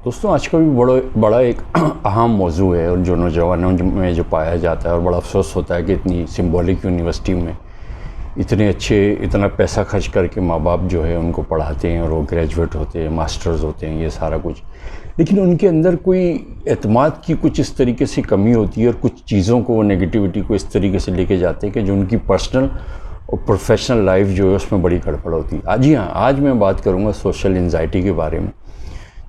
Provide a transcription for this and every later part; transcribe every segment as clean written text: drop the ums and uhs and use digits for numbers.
دوستوں آج کا بھی بڑا ایک اہم موضوع ہے اور جو نوجوانوں میں جو پایا جاتا ہے اور بڑا افسوس ہوتا ہے کہ اتنی سمبولک یونیورسٹی میں اتنا پیسہ خرچ کر کے ماں باپ جو ہے ان کو پڑھاتے ہیں اور وہ گریجویٹ ہوتے ہیں، ماسٹرز ہوتے ہیں، یہ سارا کچھ، لیکن ان کے اندر کوئی اعتماد کی کچھ اس طریقے سے کمی ہوتی ہے اور کچھ چیزوں کو وہ نگیٹیوٹی کو اس طریقے سے لے کے جاتے ہیں کہ جو ان کی پرسنل اور پروفیشنل لائف جو ہے اس میں بڑی گڑبڑ ہوتی ہے۔ آج میں بات کروں گا سوشل انزائٹی کے بارے میں،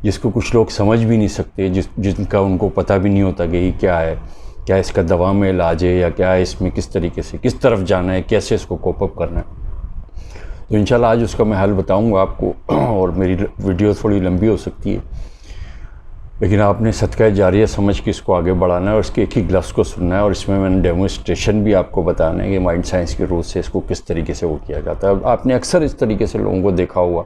جس کو کچھ لوگ سمجھ بھی نہیں سکتے، جن کا ان کو پتہ بھی نہیں ہوتا کہ یہ کیا ہے، کیا اس کا دوا میں علاج ہے یا کیا ہے، اس میں کس طریقے سے کس طرف جانا ہے، کیسے اس کو کوپ اپ کرنا ہے۔ تو انشاءاللہ آج اس کا میں حل بتاؤں گا آپ کو، اور میری ویڈیو تھوڑی لمبی ہو سکتی ہے، لیکن آپ نے صدقہ جاریہ سمجھ کے اس کو آگے بڑھانا ہے اور اس کے ایک ہی لفظ کو سننا ہے، اور اس میں نے ڈیمونسٹریشن بھی آپ کو بتانا ہے کہ مائنڈ سائنس کے روز سے اس کو کس طریقے سے وہ کیا جاتا ہے۔ آپ نے اکثر اس طریقے سے لوگوں کو دیکھا ہوا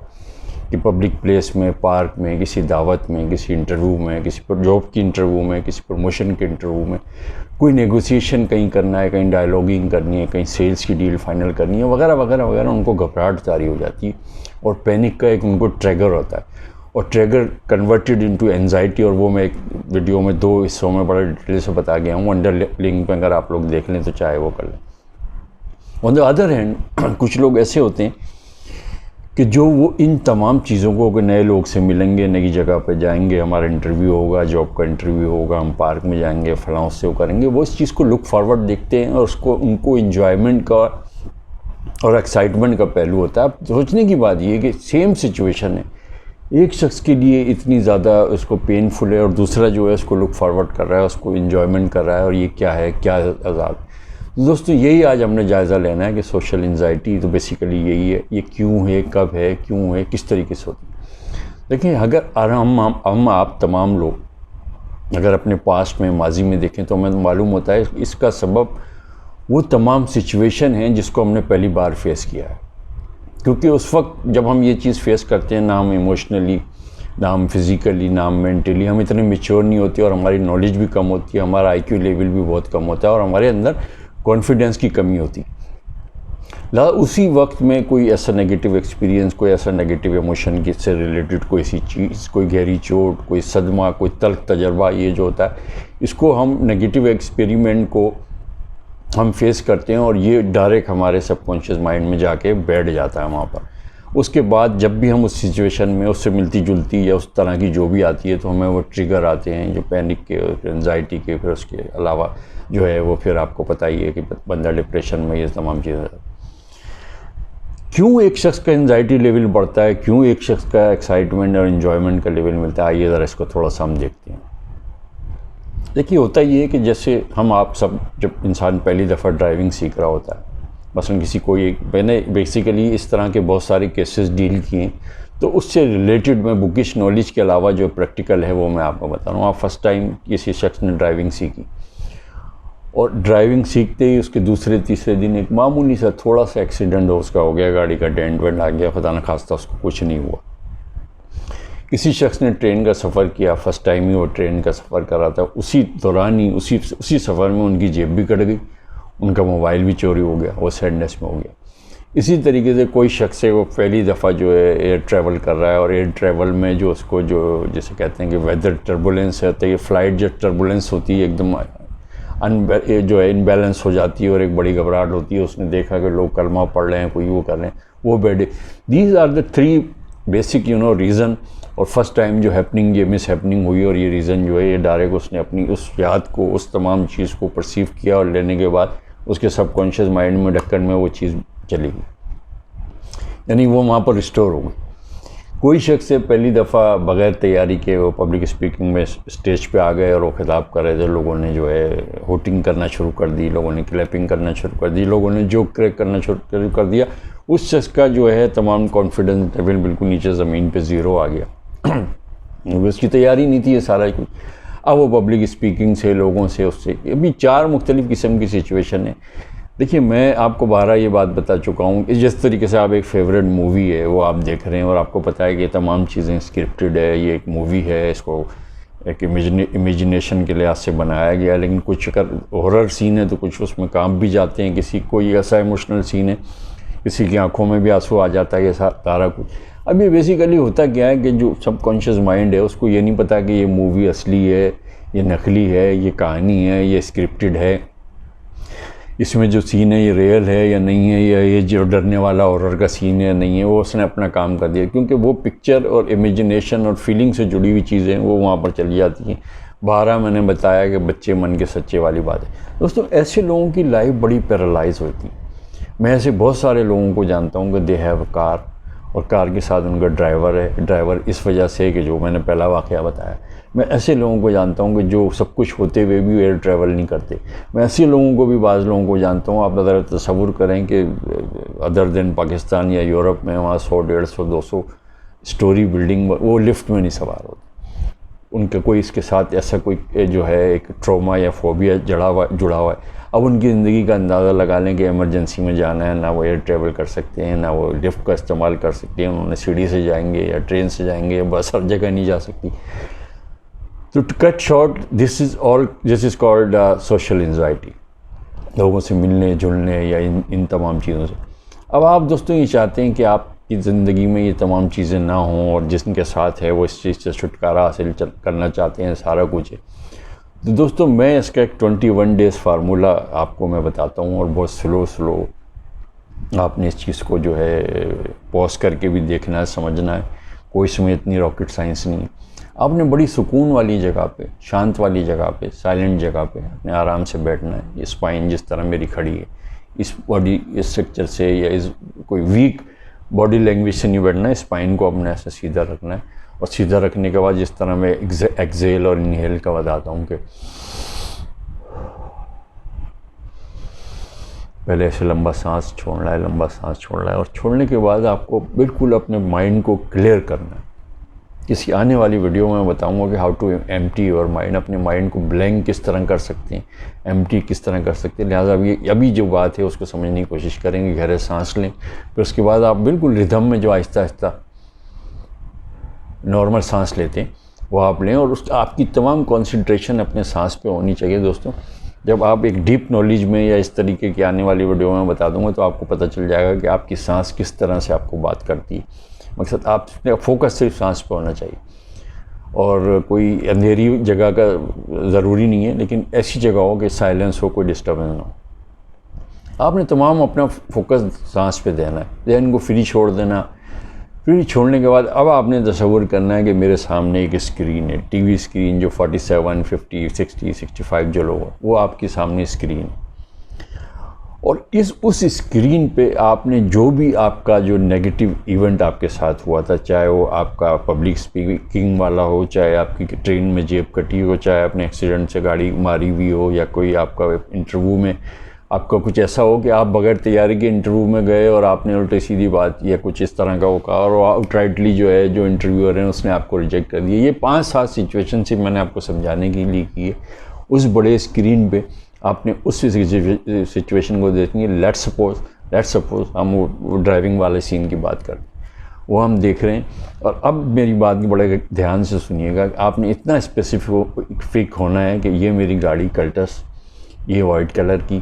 کہ پبلک پلیس میں، پارک میں، کسی دعوت میں، کسی انٹرویو میں، کسی پر جاب کی انٹرویو میں، کسی پروموشن کے انٹرویو میں، کوئی نیگوسیشن کہیں کرنا ہے، کہیں ڈائلاگنگ کرنی ہے، کہیں سیلز کی ڈیل فائنل کرنی ہے وغیرہ وغیرہ وغیرہ، ان کو گھبراہٹ طاری ہو جاتی ہے اور پینک کا ایک ان کو ٹریگر ہوتا ہے، اور ٹریگر کنورٹڈ انٹو اینزائٹی، اور وہ میں ایک ویڈیو میں 2 حصوں میں بڑا ڈیٹیل سے بتا گیا ہوں، انڈر لنک پہ اگر آپ لوگ دیکھ لیں تو چاہے وہ کر لیں۔ آن دا ادر ہینڈ کچھ لوگ ایسے ہوتے ہیں کہ جو وہ ان تمام چیزوں کو، کہ نئے لوگ سے ملیں گے، نئی جگہ پہ جائیں گے، ہمارا انٹرویو ہوگا، جاب کا انٹرویو ہوگا، ہم پارک میں جائیں گے، فلاں سے وہ کریں گے، وہ اس چیز کو لک فارورڈ دیکھتے ہیں اور ان کو انجوائمنٹ کا اور ایکسائٹمنٹ کا پہلو ہوتا ہے۔ اب سوچنے کی بات یہ ہے کہ سیم سچویشن ہے، ایک شخص کے لیے اتنی زیادہ اس کو پینفل ہے اور دوسرا جو ہے اس کو لک فارورڈ کر رہا ہے، اس کو انجوائمنٹ کر رہا ہے، اور یہ کیا ہے، کیا عذاب۔ دوستو یہی آج ہم نے جائزہ لینا ہے کہ سوشل انزائٹی تو بیسیکلی یہی ہے، یہ کیوں ہے، کب ہے، کیوں ہے، کس طریقے سے ہوتی ہے۔ دیکھیں، اگر ہم آپ تمام لوگ اگر اپنے پاسٹ میں، ماضی میں دیکھیں تو ہمیں معلوم ہوتا ہے اس کا سبب وہ تمام سچویشن ہیں جس کو ہم نے پہلی بار فیس کیا ہے، کیونکہ اس وقت جب ہم یہ چیز فیس کرتے ہیں، نہ ہم ایموشنلی، نہ ہم فزیکلی، نہ ہم مینٹلی، ہم اتنے میچور نہیں ہوتے اور ہماری نالج بھی کم ہوتی ہے، ہمارا آئی کیو لیول بھی بہت کم ہوتا ہے اور ہمارے اندر کانفیڈنس کی کمی ہوتی ہے۔ لہٰذا اسی وقت میں کوئی ایسا نیگیٹو ایکسپیرینس، کوئی ایسا نیگیٹو ایموشن کی سے ریلیٹڈ کوئی سی چیز، کوئی گہری چوٹ، کوئی صدمہ، کوئی تلخ تجربہ، یہ جو ہوتا ہے اس کو ہم نیگیٹو ایکسپیریمنٹ کو ہم فیس کرتے ہیں، اور یہ ڈائریکٹ ہمارے سب کانشیس مائنڈ میں جا کے بیٹھ جاتا ہے وہاں پر۔ اس کے بعد جب بھی ہم اس سچویشن میں اس سے ملتی جلتی یا اس طرح کی جو بھی آتی ہے تو ہمیں وہ ٹریگر آتے ہیں، جو پینک کے، انزائٹی کے، پھر اس کے علاوہ جو ہے وہ پھر آپ کو پتہ ہی ہے کہ بندہ ڈپریشن میں، یہ تمام چیزیں۔ کیوں ایک شخص کا انزائٹی لیول بڑھتا ہے، کیوں ایک شخص کا ایکسائٹمنٹ اور انجوائمنٹ کا لیول ملتا ہے، آئیے ذرا اس کو تھوڑا سا ہم دیکھتے ہیں۔ دیکھیے، ہوتا یہ ہے کہ جیسے ہم آپ سب، جب انسان پہلی دفعہ ڈرائیونگ سیکھ رہا ہوتا ہے، مثلاً میں نے بیسیکلی اس طرح کے بہت سارے کیسز ڈیل کیے ہیں، تو اس سے ریلیٹڈ میں بکش نالج کے علاوہ جو پریکٹیکل ہے وہ میں آپ کو بتا رہا ہوں۔ آپ فرسٹ ٹائم کسی شخص نے ڈرائیونگ سیکھی، اور ڈرائیونگ سیکھتے ہی اس کے دوسرے تیسرے دن ایک معمولی سا تھوڑا سا ایکسیڈنٹ اس کا ہو گیا، گاڑی کا ڈینٹ وینٹ آ گیا، خدا نخواستہ اس کو کچھ نہیں ہوا۔ کسی شخص نے ٹرین کا سفر کیا، فرسٹ ٹائم ہی وہ ٹرین کا سفر کر رہا تھا، اسی دوران ہی اسی سفر میں ان کی جیب بھی کٹ گئی، ان کا موبائل بھی چوری ہو گیا، وہ سیڈنس میں ہو گیا۔ اسی طریقے سے کوئی شخص ہے، وہ پہلی دفعہ جو ہے ایئر ٹریول کر رہا ہے، اور ایئر ٹریول میں جو اس کو جو جیسے کہتے ہیں کہ ویدر ٹربولنس ہے، تو یہ فلائٹ جو ٹربولنس ہوتی ہے ایک دم جو ہے انبیلنس ہو جاتی ہے اور ایک بڑی گھبراہٹ ہوتی ہے۔ اس نے دیکھا کہ لوگ کلمہ پڑھ رہے ہیں، کوئی وہ کر رہے ہیں، وہ بیٹھے۔ These are the 3 basic reason, اور فرسٹ ٹائم جو ہیپننگ، یہ مس ہیپننگ ہوئی، اور یہ ریزن جو ہے یہ ڈائریکٹ اس نے اپنی اس یاد کو، اس تمام چیز کو پرسیو کیا، اور لینے کے بعد اس کے سب کانشیس مائنڈ میں ڈھکن میں وہ چیز چلی گئی، یعنی وہ وہاں پر ریسٹور ہو گئی۔ کوئی شخص سے پہلی دفعہ بغیر تیاری کے وہ پبلک اسپیکنگ میں اسٹیج پہ آ گئے اور وہ خطاب کر رہے تھے، لوگوں نے جو ہے ہوٹنگ کرنا شروع کر دی، لوگوں نے کلیپنگ کرنا شروع کر دی، لوگوں نے جوک کریک کرنا شروع کر دیا، اس شخص کا جو ہے تمام کانفیڈنس لیول بالکل نیچے زمین پہ 0 آ گیا، اس کی تیاری نہیں تھی یہ سارا کچھ۔ اب وہ پبلک اسپیکنگ سے، لوگوں سے، اس سے ابھی 4 مختلف قسم کی سچویشن ہے۔ دیکھیے، میں آپ کو بارہ یہ بات بتا چکا ہوں کہ جس طریقے سے آپ ایک فیوریٹ مووی ہے وہ آپ دیکھ رہے ہیں، اور آپ کو پتہ ہے کہ یہ تمام چیزیں اسکرپٹڈ ہے، یہ ایک مووی ہے، اس کو ایک امیجنیشن کے لحاظ سے بنایا گیا، لیکن کچھ اگر ہارر سین ہے تو کچھ اس میں کام بھی جاتے ہیں، کسی کوئی ایسا ایموشنل سین ہے، کسی کی آنکھوں میں بھی آنسو آ جاتا ہے، یہ سارا کچھ۔ اب یہ بیسیکلی ہوتا کیا ہے کہ جو سب کانشیس مائنڈ ہے اس کو یہ نہیں پتا کہ یہ مووی اصلی ہے، یہ نقلی ہے، یہ کہانی ہے، یہ اسکرپٹڈ ہے، اس میں جو سین ہے یہ ریئل ہے یا نہیں ہے، یا یہ جو ڈرنے والا ہارر کا سین ہے یا نہیں ہے، وہ اس نے اپنا کام کر دیا، کیونکہ وہ پکچر اور امیجنیشن اور فیلنگ سے جڑی ہوئی چیزیں وہ وہاں پر چلی جاتی ہیں۔ 12 میں نے بتایا کہ بچے من کے سچے والی بات ہے۔ دوستوں ایسے لوگوں کی لائف بڑی پیرالائز ہوتی ہے۔ میں ایسے بہت سارے لوگوں کو جانتا ہوں کہ دے ہیو اے کار، اور کار کے ساتھ ان کا ڈرائیور ہے، ڈرائیور اس وجہ سے کہ جو میں نے پہلا واقعہ بتایا۔ میں ایسے لوگوں کو جانتا ہوں کہ جو سب کچھ ہوتے ہوئے بھی ایئر ٹریول نہیں کرتے۔ میں ایسے لوگوں کو بھی، بعض لوگوں کو جانتا ہوں، آپ ذرا تصور کریں کہ ادر دین پاکستان یا یورپ میں وہاں 100، 150، 200 اسٹوری بلڈنگ وہ لفٹ میں نہیں سوار ہوتے۔ ان کا کوئی اس کے ساتھ ایسا کوئی جو ہے ایک ٹراما یا فوبیا جڑا ہوا ہے۔ اب ان کی زندگی کا اندازہ لگا لیں کہ ایمرجنسی میں جانا ہے، نہ وہ ایئر ٹریول کر سکتے ہیں، نہ وہ لفٹ کا استعمال کر سکتے ہیں، انہوں نے سیڑھی سے جائیں گے یا ٹرین سے جائیں گے، یا بس ہر جگہ نہیں جا سکتی۔ تو to cut short, this is called social anxiety, لوگوں سے ملنے جلنے یا ان تمام چیزوں سے۔ اب آپ دوستوں یہ چاہتے ہیں کہ آپ کی زندگی میں یہ تمام چیزیں نہ ہوں، اور جس کے ساتھ ہے وہ اس چیز سے چھٹکارا حاصل کرنا چاہتے ہیں، سارا کچھ ہے۔ تو دوستوں میں اس کا ایک 21 ڈیز فارمولہ آپ کو میں بتاتا ہوں، اور بہت سلو آپ نے اس چیز کو جو ہے پوز کر کے بھی دیکھنا ہے، سمجھنا ہے۔ کوئی اس میں اتنی راکٹ سائنس نہیں ہے۔ آپ نے بڑی سکون والی جگہ پہ، شانت والی جگہ پہ، سائلنٹ جگہ پہ اپنے آرام سے بیٹھنا ہے۔ یہ اسپائن جس طرح میری کھڑی ہے، اس باڈی اس اسٹرکچر سے یا اس کوئی ویک باڈی لینگویج سے نہیں بیٹھنا ہے، اسپائن کو اپنے ایسا سیدھا رکھنا ہے، اور سیدھا رکھنے کے بعد جس طرح میں ایکزیل اور انہیل کا بتاتا ہوں کہ پہلے ایسے لمبا سانس چھوڑنا ہے، لمبا سانس چھوڑنا ہے، اور چھوڑنے کے بعد آپ کو بالکل اپنے مائنڈ کو کلیئر کرنا ہے۔ کسی آنے والی ویڈیو میں بتاؤں گا کہ how to empty your mind, اپنے مائنڈ کو بلینک کس طرح کر سکتے ہیں، ایمٹی کس طرح کر سکتے ہیں۔ لہٰذا ابھی جو بات ہے اس کو سمجھنے کی کوشش کریں گے۔ گہرے سانس لیں، پھر اس کے بعد آپ بالکل ردھم میں جو آہستہ آہستہ نارمل سانس لیتے ہیں وہ آپ لیں، اور آپ کی تمام کنسنٹریشن اپنے سانس پہ ہونی چاہیے۔ دوستوں جب آپ ایک ڈیپ نالج میں یا اس طریقے کی آنے والی ویڈیو میں بتا دوں گا تو آپ کو پتہ چل جائے گا کہ آپ کی سانس کس طرح سے آپ کو بات کرتی ہے۔ مقصد آپ فوکس صرف سانس پہ ہونا چاہیے، اور کوئی اندھیری جگہ کا ضروری نہیں ہے، لیکن ایسی جگہ ہو کہ سائلنس ہو، کوئی ڈسٹربنس نہ ہو۔ آپ نے تمام اپنا فوکس سانس پہ دینا ہے، ذہن کو فری چھوڑ دینا۔ فری چھوڑنے کے بعد اب آپ نے تصور کرنا ہے کہ میرے سامنے ایک اسکرین ہے، ٹی وی اسکرین جو 47، 50، 60، 65 جو لوگ وہ آپ کے سامنے اسکرین ہے، اور اس اسکرین پہ آپ نے جو بھی آپ کا جو نیگیٹو ایونٹ آپ کے ساتھ ہوا تھا، چاہے وہ آپ کا پبلک اسپیکنگ والا ہو، چاہے آپ کی ٹرین میں جیب کٹی ہو، چاہے اپنے ایکسیڈنٹ سے گاڑی ماری ہوئی ہو، یا کوئی آپ کا انٹرویو میں آپ کا کچھ ایسا ہو کہ آپ بغیر تیاری کے انٹرویو میں گئے اور آپ نے الٹی سیدھی بات یا کچھ اس طرح کا وہ کہا، اور آؤٹ رائٹلی جو ہے جو انٹرویور ہیں اس نے آپ کو ریجیکٹ کر دیا۔ یہ 5-7 سچویشن سے میں نے آپ کو سمجھانے کے لیے کی ہے۔ اس بڑے اسکرین پہ آپ نے اس سچویشن کو دیکھیں گے۔ لیٹ سپوز ہم وہ ڈرائیونگ والے سین کی بات کریں، وہ ہم دیکھ رہے ہیں، اور اب میری بات بڑے دھیان سے سنیے گا۔ آپ نے اتنا اسپیسیفک ہونا ہے کہ یہ میری گاڑی کلٹس، یہ وائٹ کلر کی،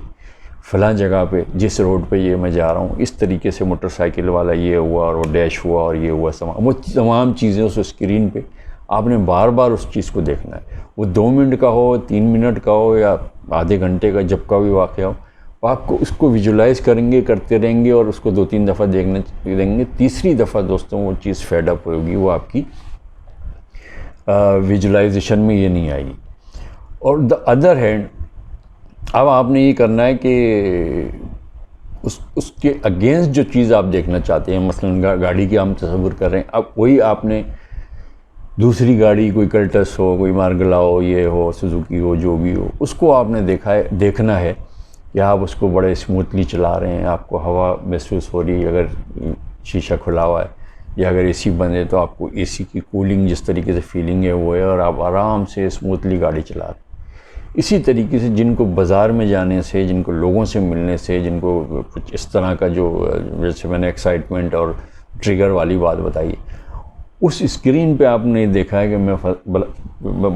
فلاں جگہ پہ جس روڈ پہ یہ میں جا رہا ہوں، اس طریقے سے موٹر سائیکل والا یہ ہوا، اور وہ ڈیش ہوا، اور یہ ہوا، وہ تمام چیزیں اس اسکرین پہ آپ نے بار بار اس چیز کو دیکھنا ہے۔ وہ 2 منٹ کا ہو، 3 منٹ کا ہو، یا آدھے گھنٹے کا، جب کا بھی واقعہ ہو، آپ کو اس کو ویژولائز کریں گے، کرتے رہیں گے، اور اس کو 2-3 دفعہ دیکھنے دیں گے۔ تیسری دفعہ دوستوں وہ چیز فیڈ اپ ہوگی، وہ آپ کی ویژولائزیشن میں یہ نہیں آئے گی۔ اور دا ادر ہینڈ اب آپ نے یہ کرنا ہے کہ اس کے اگینسٹ جو چیز آپ دیکھنا چاہتے ہیں، مثلا گاڑی کی ہم تصور کر رہے ہیں، اب وہی آپ نے دوسری گاڑی، کوئی کلٹس ہو، کوئی مارگلا ہو، یہ ہو، سوزوکی ہو، جو بھی ہو، اس کو آپ نے دیکھنا ہے کہ آپ اس کو بڑے اسموتھلی چلا رہے ہیں، آپ کو ہوا محسوس ہو رہی ہے، اگر شیشہ کھلا ہوا ہے، یا اگر اے سی بند ہے تو آپ کو اے سی کی کولنگ جس طریقے سے فیلنگ ہے وہ ہے، اور آپ آرام سے اسموتھلی گاڑی چلا رہے ہیں۔ اسی طریقے سے جن کو بازار میں جانے سے، جن کو لوگوں سے ملنے سے، جن کو کچھ اس طرح کا جو جیسے میں نے ایکسائٹمنٹ اور ٹریگر والی بات بتائی، اس اسکرین پہ آپ نے دیکھا ہے کہ میں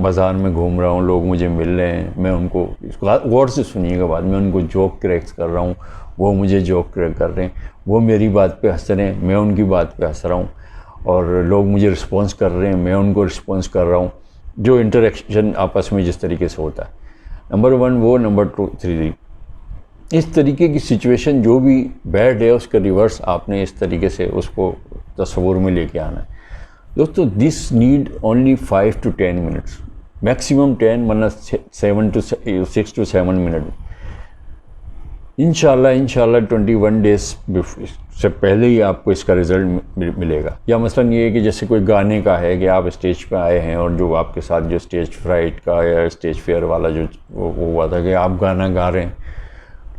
بازار میں گھوم رہا ہوں، لوگ مجھے مل رہے ہیں، میں ان کو غور سے سنیے گا بعد میں ان کو جوک کریکٹ کر رہا ہوں، وہ مجھے جوک کریکٹ کر رہے ہیں، وہ میری بات پہ ہنس رہے ہیں، میں ان کی بات پہ ہنس رہا ہوں، اور لوگ مجھے رسپانس کر رہے ہیں، میں ان کو رسپانس کر رہا ہوں، جو انٹریکشن آپس میں جس طریقے سے ہوتا ہے، نمبر 1 وہ، نمبر 2 3 اس طریقے کی سچویشن جو بھی بیڈ ہے اس کا ریورس آپ نے اس طریقے سے اس کو تصور میں لے کے آنا ہے دوستو. This need only 5 to 10 minutes, maximum 10 ورنہ 6 to 7 منٹ. انشاءاللہ 21 ڈیز سے پہلے ہی آپ کو اس کا رزلٹ ملے گا. یا مثلا یہ ہے کہ جیسے کوئی گانے کا ہے کہ آپ اسٹیج پہ آئے ہیں اور جو آپ کے ساتھ جو اسٹیج فرائٹ کا یا اسٹیج فیئر والا جو وہ ہوا تھا کہ آپ گانا گا رہے ہیں،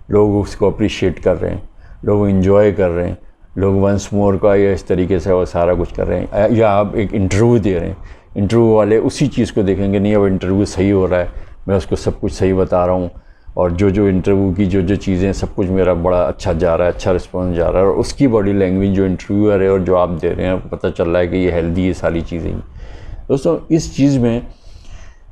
لوگ اس کو اپریشیٹ کر رہے ہیں، لوگ انجوائے کر رہے ہیں، لوگ ونس مور کا یا اس طریقے سے وہ سارا کچھ کر رہے ہیں. یا آپ ایک انٹرویو دے رہے ہیں، انٹرویو والے اسی چیز کو دیکھیں گے، نہیں اب انٹرویو صحیح ہو رہا ہے، میں اس کو سب کچھ صحیح بتا رہا ہوں، اور جو انٹرویو کی جو چیزیں سب کچھ میرا بڑا اچھا جا رہا ہے، اچھا رسپانس جا رہا ہے، اور اس کی باڈی لینگویج جو انٹرویور ہے اور جو آپ دے رہے ہیں پتہ چل رہا ہے کہ یہ ہیلدی ہے ساری چیزیں. دوستوں اس چیز میں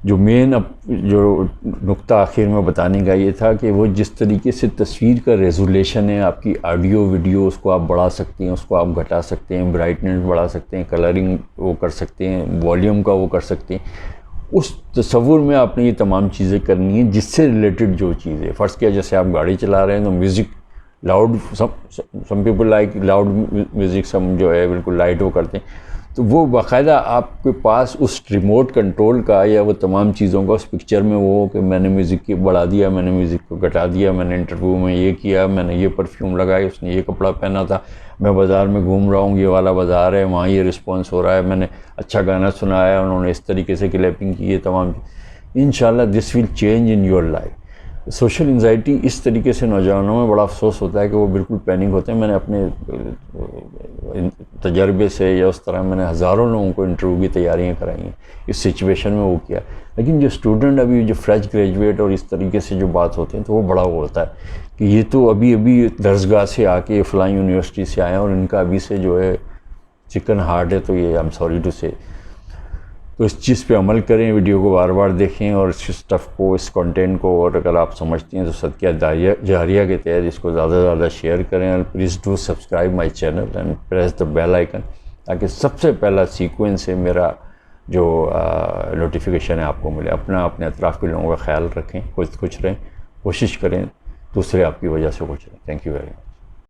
جو مین جو نقطہ آخر میں بتانے کا یہ تھا کہ وہ جس طریقے سے تصویر کا ریزولیشن ہے، آپ کی آڈیو ویڈیو اس کو آپ بڑھا سکتے ہیں، اس کو آپ گھٹا سکتے ہیں، برائٹنس بڑھا سکتے ہیں، کلرنگ وہ کر سکتے ہیں، والیوم کا وہ کر سکتے ہیں. اس تصور میں آپ نے یہ تمام چیزیں کرنی ہیں جس سے ریلیٹڈ جو چیز ہے. فرض کیا جیسے آپ گاڑی چلا رہے ہیں تو music loud, some people like loud music, some جو ہے بالکل لائٹ وہ کرتے ہیں، تو وہ باقاعدہ آپ کے پاس اس ریموٹ کنٹرول کا یا وہ تمام چیزوں کا اس پکچر میں وہ کہ میں نے میوزک کی بڑھا دیا، میں نے میوزک کو گھٹا دیا، میں نے انٹرویو میں یہ کیا، میں نے یہ پرفیوم لگائی، اس نے یہ کپڑا پہنا تھا، میں بازار میں گھوم رہا ہوں، یہ والا بازار ہے، وہاں یہ رسپانس ہو رہا ہے، میں نے اچھا گانا سنایا، انہوں نے اس طریقے سے کلیپنگ کی، یہ تمام. انشاءاللہ this will change in your life. Social anxiety اس طریقے سے نوجوانوں میں بڑا افسوس ہوتا ہے کہ وہ بالکل پینک ہوتے ہیں. میں نے اپنے تجربے سے یا اس طرح میں نے ہزاروں لوگوں کو انٹرویو کی تیاریاں کرائی ہیں اس سچویشن میں وہ کیا. لیکن جو اسٹوڈنٹ ابھی جو فریش گریجویٹ اور اس طریقے سے جو بات ہوتے ہیں تو وہ بڑا وہ ہوتا ہے کہ یہ تو ابھی درسگاہ سے آ کے فلاں یونیورسٹی سے آئے ہیں اور ان کا ابھی سے جو ہے چکن ہارٹ ہے. تو یہ آئی ایم سوری ٹو سے. تو اس چیز پہ عمل کریں، ویڈیو کو بار بار دیکھیں اور اس اسٹف کو، اس کنٹینٹ کو، اور اگر آپ سمجھتے ہیں تو صدقہ جاریہ کے تحت اس کو زیادہ سے زیادہ شیئر کریں. اور please do subscribe my channel and press the bell icon تاکہ سب سے پہلا سیکوینس سے میرا جو نوٹیفیکیشن ہے آپ کو ملے. اپنے اطراف کے لوگوں کا خیال رکھیں، خوش رہیں، کوشش کریں دوسرے آپ کی وجہ سے خوش رہیں. Thank you very much.